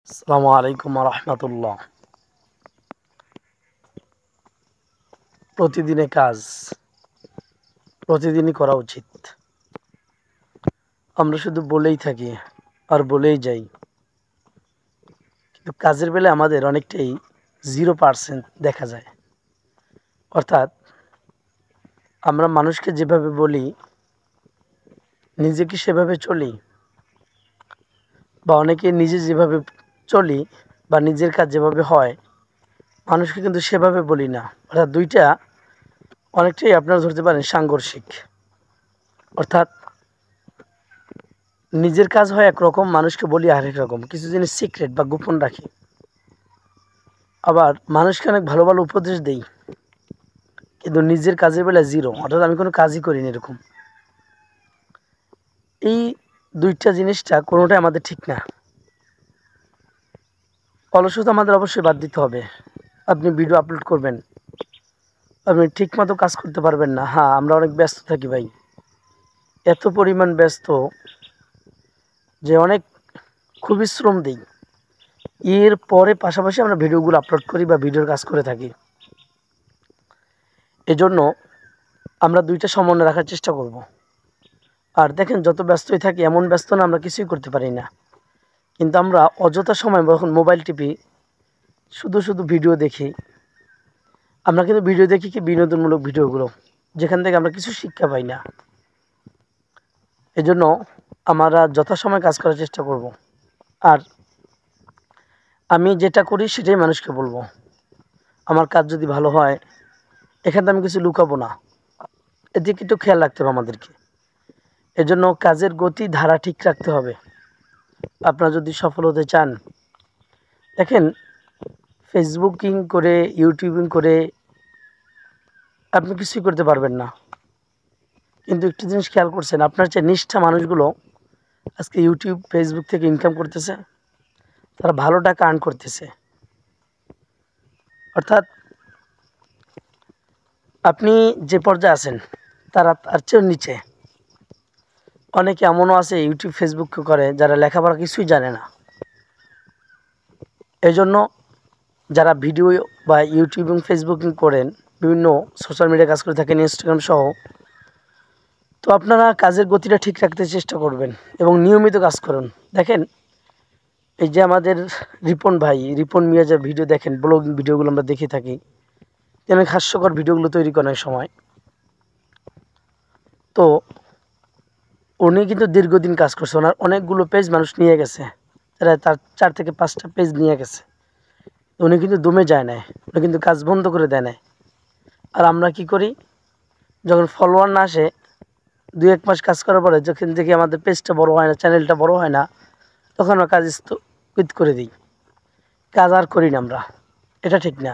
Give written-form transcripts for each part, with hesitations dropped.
আসসালামু আলাইকুম রহমতুল্লাহ। প্রতিদিনে কাজ প্রতিদিনই করা উচিত। আমরা শুধু বলেই থাকি আর বলেই যাই, কিন্তু কাজের বেলা আমাদের অনেকটাই 0% দেখা যায়। অর্থাৎ আমরা মানুষকে যেভাবে বলি, নিজেকে সেভাবে চলি, বা অনেকে নিজে যেভাবে চলি বা নিজের কাজ যেভাবে হয়, মানুষকে কিন্তু সেভাবে বলি না। অর্থাৎ দুইটা অনেকটাই আপনারা ধরতে পারেন সাংঘর্ষিক। অর্থাৎ নিজের কাজ হয় একরকম, মানুষকে বলি আরেক রকম, কিছু জিনিস সিক্রেট বা গোপন রাখি। আবার মানুষকে অনেক ভালো ভালো উপদেশ দেই, কিন্তু নিজের কাজের বেলা জিরো, অর্থাৎ আমি কোনো কাজই করিনি এরকম। এই দুইটা জিনিসটা কোনোটাই আমাদের ঠিক না। অলসতা আমাদের অবশ্যই বাদ দিতে হবে। আপনি ভিডিও আপলোড করবেন, আপনি ঠিক মতো কাজ করতে পারবেন না। হ্যাঁ, আমরা অনেক ব্যস্ত থাকি ভাই, এত পরিমাণ ব্যস্ত যে অনেক খুবই শ্রম দিই। এর পরে পাশাপাশি আমরা ভিডিওগুলো আপলোড করি বা ভিডিওর কাজ করে থাকি। এজন্য আমরা দুইটা সমন্বয় রাখার চেষ্টা করব। আর দেখেন, যত ব্যস্তই থাকি, এমন ব্যস্ত না আমরা কিছুই করতে পারি না, কিন্তু আমরা অযথা সময় যখন মোবাইল টিপি, শুধু শুধু ভিডিও দেখি। আমরা কিন্তু ভিডিও দেখি কি বিনোদনমূলক ভিডিওগুলো, যেখান থেকে আমরা কিছু শিক্ষা পাই না। এজন্য আমরা যথাসময়ে কাজ করার চেষ্টা করব। আর আমি যেটা করি সেটাই মানুষকে বলবো। আমার কাজ যদি ভালো হয়, এখান থেকে আমি কিছু লুকাবো না। এদিকে একটু খেয়াল রাখতে হবে আমাদেরকে। এজন্য কাজের গতি ধারা ঠিক রাখতে হবে। আপনারা যদি সফল হতে চান, দেখেন, ফেসবুকিং করে ইউটিউবিং করে আপনি কিছুই করতে পারবেন না। কিন্তু একটা জিনিস খেয়াল করছেন, আপনার যে নিষ্ঠা মানুষগুলো আজকে ইউটিউব ফেসবুক থেকে ইনকাম করতেছে, তারা ভালো টাকা আর্ন করতেছে। অর্থাৎ আপনি যে পর্যায়ে আছেন তারা তার চেয়েও নিচে। অনেকে এমনও আছে ইউটিউব ফেসবুক করে যারা লেখাপড়া কিছুই জানে না। এই জন্য যারা ভিডিও বা ইউটিউব এবং ফেসবুকিং করেন, বিভিন্ন সোশ্যাল মিডিয়া কাজ করে থাকেন, ইনস্টাগ্রাম সহ, তো আপনারা কাজের গতিটা ঠিক রাখতে চেষ্টা করবেন এবং নিয়মিত কাজ করুন। দেখেন, এই যে আমাদের রিপন ভাই, রিপন মিয়া যে ভিডিও দেখেন, ব্লগিং ভিডিওগুলো আমরা দেখে থাকি, অনেক হাস্যকর ভিডিওগুলো তৈরি করার সময়, তো উনি কিন্তু দীর্ঘদিন কাজ করছে, ওনার অনেকগুলো পেজ মানুষ নিয়ে গেছে, তারা তার 4 থেকে 5টা পেজ নিয়ে গেছে। উনি কিন্তু দমে যায় নাই, উনি কিন্তু কাজ বন্ধ করে দেয় নাই। আর আমরা কি করি, যখন ফলোয়ার না আসে, 2-1 মাস কাজ করার পরে যখন দেখি আমাদের পেজটা বড় হয় না, চ্যানেলটা বড় হয় না, তখন আমরা কাজ স্থগিত করে দিই, কাজ আর করি না আমরা। এটা ঠিক না।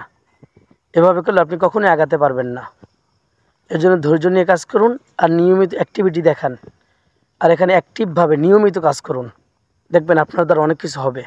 এভাবে করলে আপনি কখনোই আগাতে পারবেন না। এর জন্য ধৈর্য নিয়ে কাজ করুন আর নিয়মিত অ্যাক্টিভিটি দেখান। আর এখানে অ্যাক্টিভভাবে নিয়মিত কাজ করুন, দেখবেন আপনার দ্বারা অনেক কিছু হবে।